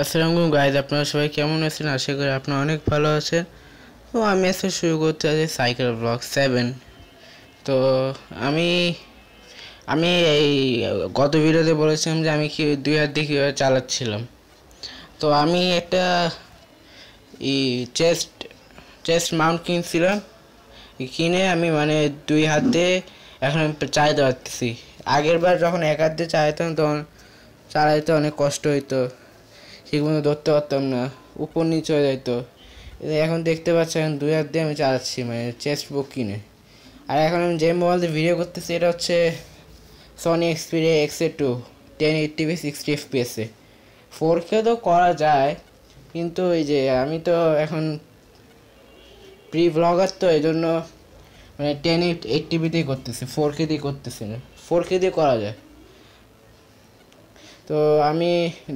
আসসালামু আলাইকুম গাইজ, আপনারা সবাই কেমন আছেন? আশা করি আপনারা অনেক ভালো আছেন। তো আমি আজকে শুরু করতে আছি সাইকেল ব্লগ 7। তো আমি আমি এই গত ভিডিওতে বলেছিলাম যে আমি কি দুই হাত দিয়ে কীভাবে চালাচ্ছিলাম। তো আমি একটা চেস্ট চেস্ট মাউন্ট কিনছিলাম। কিনে আমি দুই হাত দিয়ে এখন আমি চালাতে পারতেছি। আগের বার যখন এক হাত দিয়ে চালাতাম তখন চালাইতে অনেক কষ্ট হইতো, ঠিকমতো ধরতে পারতাম না, উপর নিচে হয়ে যাইতো। এখন দেখতে পাচ্ছেন দুই হাত দিয়ে আমি চালাচ্ছি, চেস্ট বুক কিনে। আর এখন আমি যে মোবাইল দিয়ে ভিডিও করতেছি এটা হচ্ছে Sony Xperia XA2 1080p 60 fps। 4K তো করা যায়, কিন্তু এই যে আমি তো এখন প্রি ব্লগার, তো এই জন্য 1080pতেই করতেছি, 4K দিয়ে করতেছি না। 4K দিয়ে করা যায়। তো আমি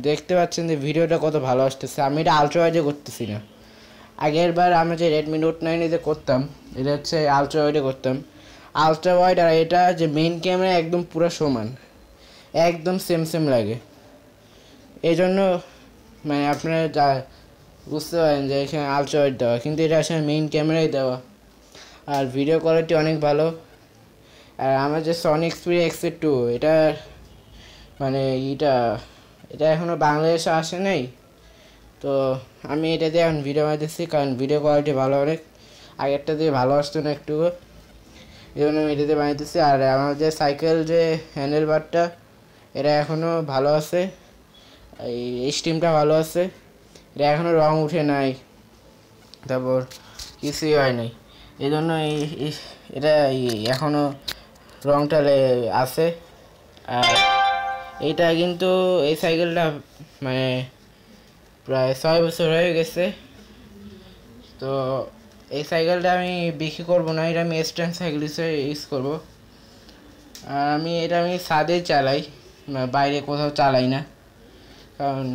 দেখতে পাচ্ছেন যে ভিডিওটা কত ভালো আসতেছে। আমি এটা আলট্রা ওয়াইডে করতেছি না। আগের বার আমি যে রেডমি নোট 9 করতাম, এটা হচ্ছে আলট্রা ওয়াইডে করতাম। আলট্রা ওয়াইড আর এটা যে মেইন ক্যামেরা একদম পুরো সমান, একদম সেম লাগে। এই জন্য আপনারা যা বুঝতে পারেন যে এখানে আলট্রা ওয়াইড দেওয়া, কিন্তু এটা আসলে মেইন ক্যামেরাই দেওয়া। আর ভিডিও কোয়ালিটি অনেক ভালো। আর আমার যে সনি এক্সপিরিয়া XA2 এটা এটা এখনও বাংলাদেশে আসে নাই। তো আমি এটা দিয়ে এখন ভিডিও বানাতেছি, কারণ ভিডিও কোয়ালিটি ভালো অনেক। আগেরটা দিয়ে ভালো আসতো না একটুকু, এই জন্য আমি এটাতে বানাইতেছি। আর আমার যে সাইকেল যে হ্যান্ডেল বারটা এটা এখনও ভালো আছে, এই স্টিমটা ভালো আছে, এটা এখনও রং উঠে নাই, তারপর কিছুই হয় নাই। এই জন্য এটা এখনও রংটা আছে। আর এইটা কিন্তু এই সাইকেলটা প্রায় 6 বছর হয়ে গেছে। তো এই সাইকেলটা আমি বিক্রি করবো না, এটা আমি স্ট্যান্ড সাইকেল হিসেবে ইউজ করবো। আর এটা আমি ছাদে চালাই, বাইরে কোথাও চালাই না, কারণ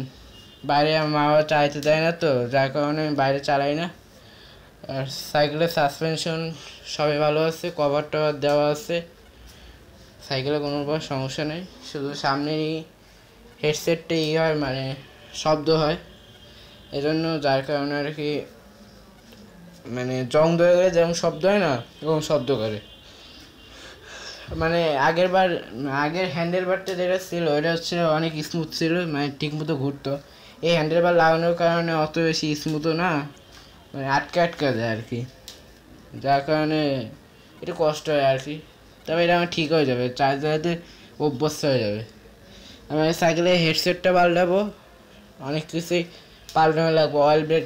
বাইরে আমার মা বাবা চালাইতে দেয় না, তো যার কারণে আমি বাইরে চালাই না। আর সাইকেলের সাসপেনশন সবই ভালো আছে, কভার টভার দেওয়া আছে, সাইকেলে কোনো সমস্যা নেই। শুধু সামনেই হেডসেটটা হয়, শব্দ হয়, এজন্য, যার কারণে আর কি জং ধরে গেলে যেমন শব্দ হয় না, এরকম শব্দ করে। আগের হ্যান্ডেল বারটা যেটা ছিল এটা হচ্ছে অনেক স্মুথ ছিল, ঠিক মতো ঘুরতো। এই হ্যান্ডেল বার লাগানোর কারণে অত বেশি স্মুথও না, আটকা যায় আর কি, যার কারণে একটু কষ্ট হয় আর কি। তবে এটা আমার ঠিক হয়ে যাবে, চার্জারে অভ্যস্ত হয়ে যাবে। আমি সাইকেলের হেডসেটটা পাল্টাবো, অনেক কিছুই পাল্টানো লাগবে। অয়েল ব্রেক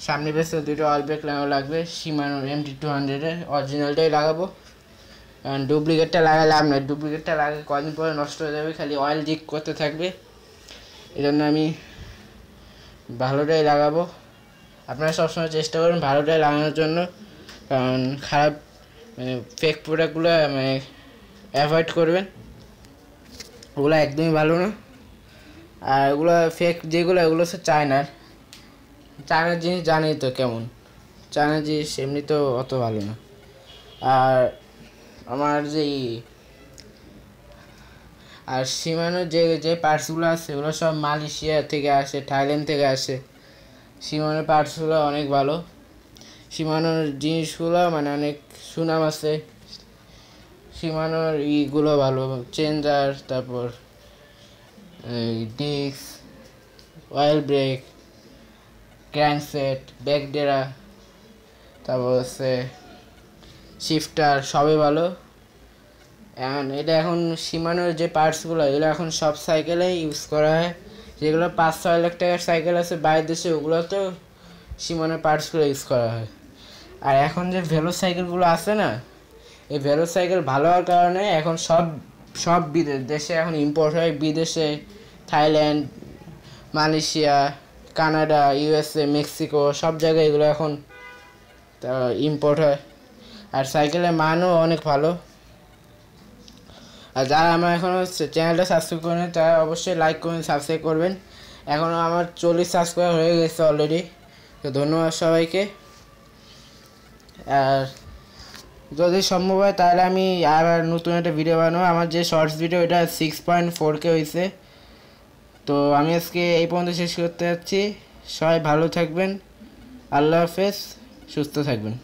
সামনে পেছনে দুটো অয়েল ব্রেক লাগানো লাগবে। শিমানোর MT200 অরিজিনালটাই লাগাবো, কারণ ডুপ্লিকেটটা লাগালাম না, ডুপ্লিকেটটা লাগালে কদিন পরে নষ্ট হয়ে যাবে, খালি অয়েল লিক করতে থাকবে। এই জন্য আমি ভালোটাই লাগাবো। আপনারা সবসময় চেষ্টা করুন ভালোটাই লাগানোর জন্য, কারণ খারাপ ফেক প্রোডাক্টগুলো অ্যাভয়েড করবেন, ওগুলো একদমই ভালো না। আর ওগুলো ফেক যেগুলো, এগুলো হচ্ছে চায়নার জিনিস, জানেই তো কেমন, চায়নার জিনিস এমনি তো অত ভালো না। আর আমার আর শিমানোর যে পার্টসগুলো আছে ওগুলো সব মালয়েশিয়া থেকে আসে, থাইল্যান্ড থেকে আসে। শিমানোর পার্টসগুলো অনেক ভালো, শিমানোর জিনিসগুলো অনেক সুনাম আছে। শিমানোর ইগুলো ভালো, চেঞ্জার, তারপর ডিস্ক, অয়েল ব্রেক, ক্র্যাঙ্কসেট, ব্যাকডেরা, তারপর হচ্ছে শিফটার, সবই ভালো। এটা এখন শিমানোর যে পার্টসগুলো এগুলো এখন সব সাইকেলে ইউজ করা হয়। যেগুলো 5-6 লাখ টাকার সাইকেল আছে বাইরের দেশে, ওগুলোতেও শিমানোর পার্টসগুলো ইউজ করা হয়। আর এখন যে ভেলো সাইকেলগুলো আছে না, এই ভেলো সাইকেল ভালো হওয়ার কারণে এখন সব দেশে এখন ইম্পোর্ট হয়। বিদেশে Thailand, Malaysia, Canada, USA, Mexico, সব জায়গায় এগুলো এখন ইম্পোর্ট হয়। আর সাইকেলের মানও অনেক ভালো। আর যারা আমার এখনও চ্যানেলটা সাবস্ক্রাইব করেন তারা অবশ্যই লাইক করবেন, সাবস্ক্রাইব করবেন। এখনও আমার 40 সাবস্ক্রাইব হয়ে গেছে অলরেডি, তো ধন্যবাদ সবাইকে। আর যদি সম্ভব হয় তাহলে আমি আবার নতুন একটা ভিডিও বানাবো। আমার যে শর্টস ভিডিও এটা 6.4K হয়েছে, তো আমি আজকে এই পর্যন্ত শেষ করতে যাচ্ছি। সবাই ভালো থাকবেন, আল্লাহ হাফেজ, সুস্থ থাকবেন।